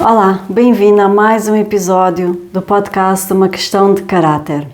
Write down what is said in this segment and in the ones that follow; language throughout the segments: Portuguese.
Olá, bem-vindo a mais um episódio do podcast Uma Questão de Caráter.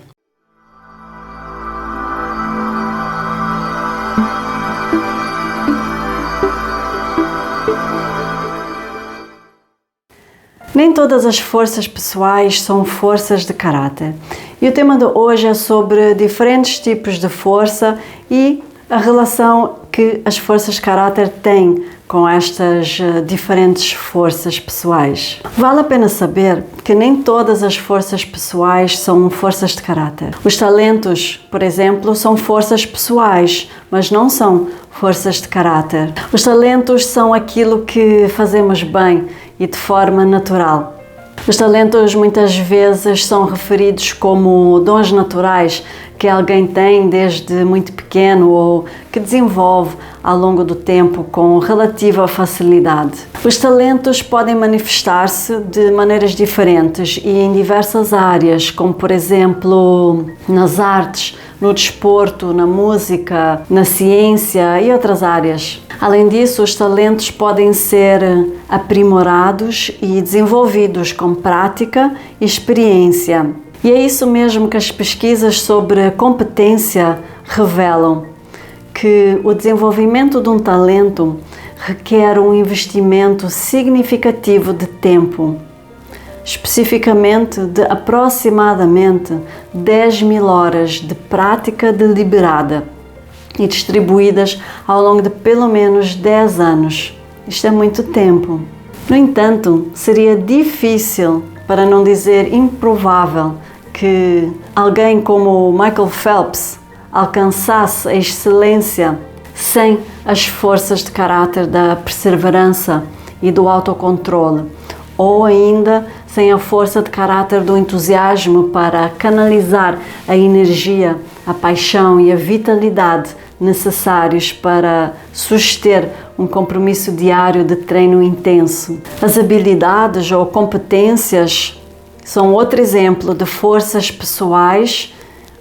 Nem todas as forças pessoais são forças de caráter. E o tema de hoje é sobre diferentes tipos de força e a relação que as forças de caráter têm com estas diferentes forças pessoais. Vale a pena saber que nem todas as forças pessoais são forças de caráter. Os talentos, por exemplo, são forças pessoais, mas não são forças de caráter. Os talentos são aquilo que fazemos bem e de forma natural. Os talentos muitas vezes são referidos como dons naturais que alguém tem desde muito pequeno ou que desenvolve ao longo do tempo com relativa facilidade. Os talentos podem manifestar-se de maneiras diferentes e em diversas áreas, como por exemplo nas artes, no desporto, na música, na ciência e outras áreas. Além disso, os talentos podem ser aprimorados e desenvolvidos com prática e experiência. E é isso mesmo que as pesquisas sobre competência revelam, que o desenvolvimento de um talento requer um investimento significativo de tempo, especificamente de aproximadamente 10.000 horas de prática deliberada e distribuídas ao longo de pelo menos 10 anos. Isto é muito tempo. No entanto, seria difícil, para não dizer improvável, que alguém como Michael Phelps alcançasse a excelência sem as forças de caráter da perseverança e do autocontrole, ou ainda sem a força de caráter do entusiasmo para canalizar a energia, a paixão e a vitalidade necessários para suster um compromisso diário de treino intenso. As habilidades ou competências são outro exemplo de forças pessoais,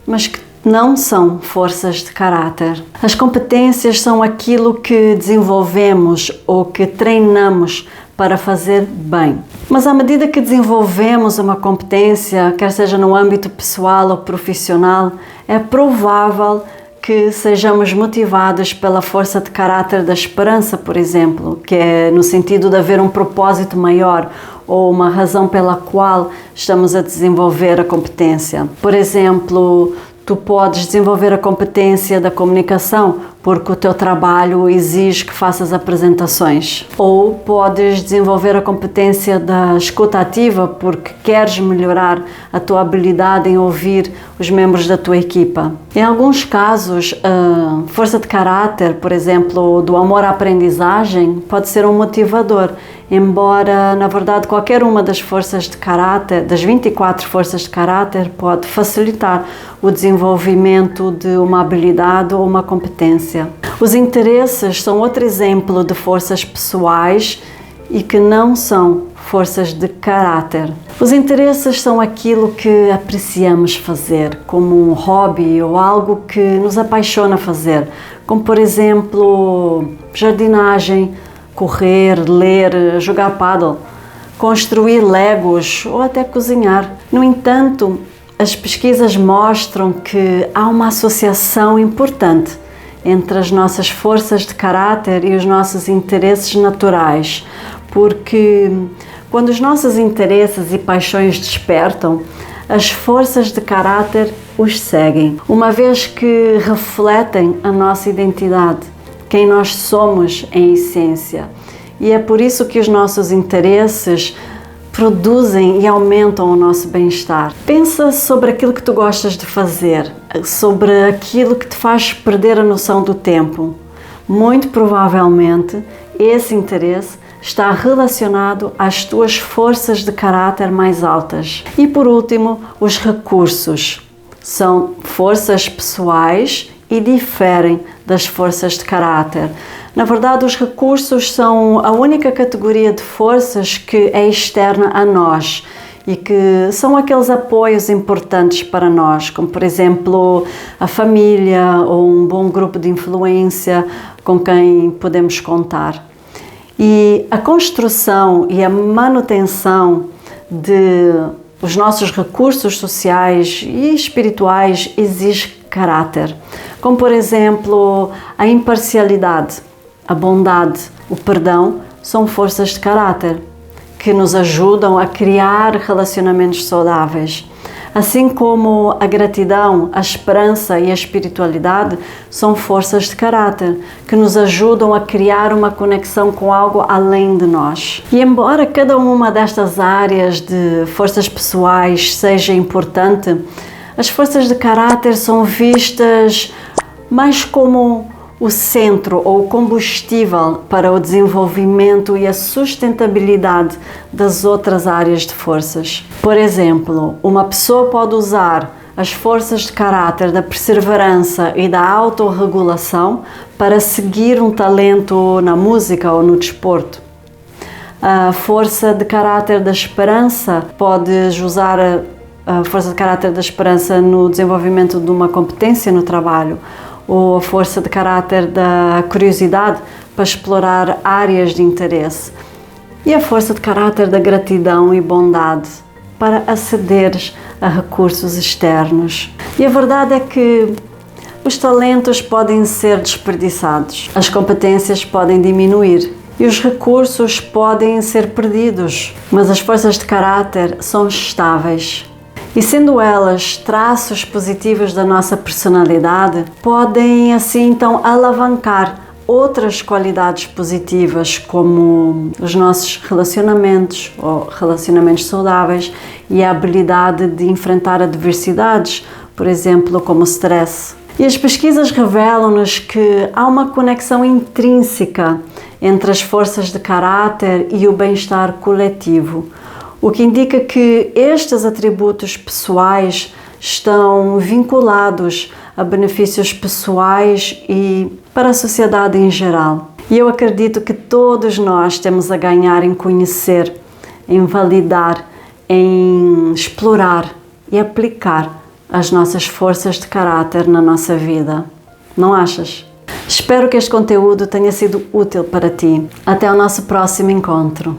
mas que não são forças de caráter. As competências são aquilo que desenvolvemos ou que treinamos para fazer bem. Mas à medida que desenvolvemos uma competência, quer seja no âmbito pessoal ou profissional, é provável que sejamos motivados pela força de caráter da esperança, por exemplo, que é no sentido de haver um propósito maior ou uma razão pela qual estamos a desenvolver a competência. Por exemplo, tu podes desenvolver a competência da comunicação porque o teu trabalho exige que faças apresentações. Ou podes desenvolver a competência da escuta ativa porque queres melhorar a tua habilidade em ouvir os membros da tua equipa. Em alguns casos, a força de caráter, por exemplo, do amor à aprendizagem, pode ser um motivador, embora, na verdade, qualquer uma das forças de caráter, das 24 forças de caráter, pode facilitar o desenvolvimento de uma habilidade ou uma competência. Os interesses são outro exemplo de forças pessoais e que não são forças de caráter. Os interesses são aquilo que apreciamos fazer, como um hobby ou algo que nos apaixona fazer, como por exemplo jardinagem, correr, ler, jogar pádel, construir legos ou até cozinhar. No entanto, as pesquisas mostram que há uma associação importante entre as nossas forças de caráter e os nossos interesses naturais, porque quando os nossos interesses e paixões despertam, as forças de caráter os seguem, uma vez que refletem a nossa identidade, quem nós somos em essência. E é por isso que os nossos interesses produzem e aumentam o nosso bem-estar. Pensa sobre aquilo que tu gostas de fazer, sobre aquilo que te faz perder a noção do tempo. Muito provavelmente, esse interesse está relacionado às tuas forças de caráter mais altas. E por último, os recursos. São forças pessoais e diferem das forças de caráter. Na verdade, os recursos são a única categoria de forças que é externa a nós e que são aqueles apoios importantes para nós, como por exemplo a família ou um bom grupo de influência com quem podemos contar. E a construção e a manutenção de os nossos recursos sociais e espirituais exige caráter, como por exemplo a imparcialidade, a bondade, o perdão, são forças de caráter que nos ajudam a criar relacionamentos saudáveis. Assim como a gratidão, a esperança e a espiritualidade são forças de caráter que nos ajudam a criar uma conexão com algo além de nós. E embora cada uma destas áreas de forças pessoais seja importante, as forças de caráter são vistas mais como o centro ou o combustível para o desenvolvimento e a sustentabilidade das outras áreas de forças. Por exemplo, uma pessoa pode usar as forças de caráter da perseverança e da autorregulação para seguir um talento na música ou no desporto. A força de caráter da esperança pode usar a força de caráter da esperança no desenvolvimento de uma competência no trabalho, ou a força de caráter da curiosidade para explorar áreas de interesse, e a força de caráter da gratidão e bondade para acederes a recursos externos. E a verdade é que os talentos podem ser desperdiçados, as competências podem diminuir e os recursos podem ser perdidos, mas as forças de caráter são estáveis. E sendo elas traços positivos da nossa personalidade, podem assim então alavancar outras qualidades positivas, como os nossos relacionamentos ou relacionamentos saudáveis e a habilidade de enfrentar adversidades, por exemplo, como o stress. E as pesquisas revelam-nos que há uma conexão intrínseca entre as forças de caráter e o bem-estar coletivo, o que indica que estes atributos pessoais estão vinculados a benefícios pessoais e para a sociedade em geral. E eu acredito que todos nós temos a ganhar em conhecer, em validar, em explorar e aplicar as nossas forças de caráter na nossa vida. Não achas? Espero que este conteúdo tenha sido útil para ti. Até o nosso próximo encontro.